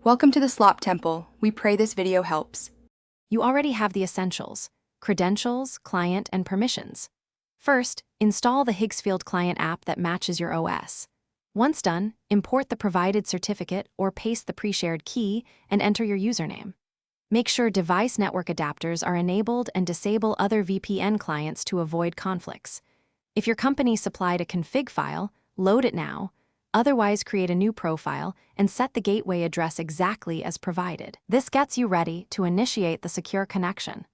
Welcome to the Slop Temple. We pray this video helps. You already have the essentials: credentials, client, and permissions. First, install the Higgsfield client app that matches your OS. Once done, import the provided certificate or paste the pre-shared key and enter your username. Make sure device network adapters are enabled and disable other VPN clients to avoid conflicts. If your company supplied a config file, load it now. Otherwise, create a new profile and set the gateway address exactly as provided. This gets you ready to initiate the secure connection.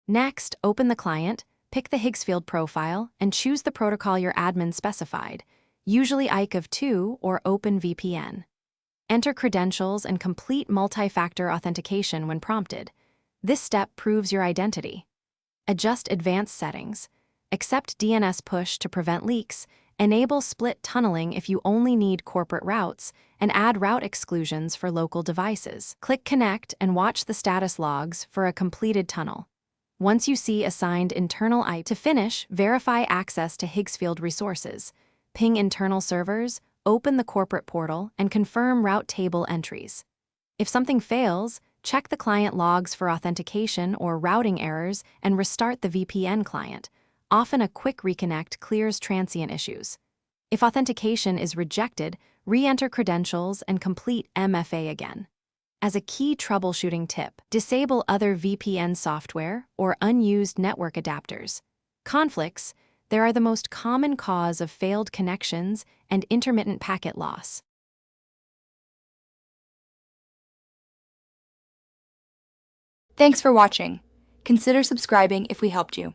Next, open the client, pick the Higgsfield profile, and choose the protocol your admin specified, usually IKEv2 or OpenVPN. Enter credentials and complete multi-factor authentication when prompted. This step proves your identity. Adjust advanced settings. Accept DNS push to prevent leaks. Enable split tunneling if you only need corporate routes, and add route exclusions for local devices. Click Connect and watch the status logs for a completed tunnel. Once you see assigned internal IP, to finish, verify access to Higgsfield resources. Ping internal servers, open the corporate portal, and confirm route table entries. If something fails, check the client logs for authentication or routing errors and restart the VPN client. Often a quick reconnect clears transient issues. If authentication is rejected, re-enter credentials and complete MFA again. As a key troubleshooting tip, disable other VPN software or unused network adapters. Conflicts, they are the most common cause of failed connections and intermittent packet loss. Thanks for watching. Consider subscribing if we helped you.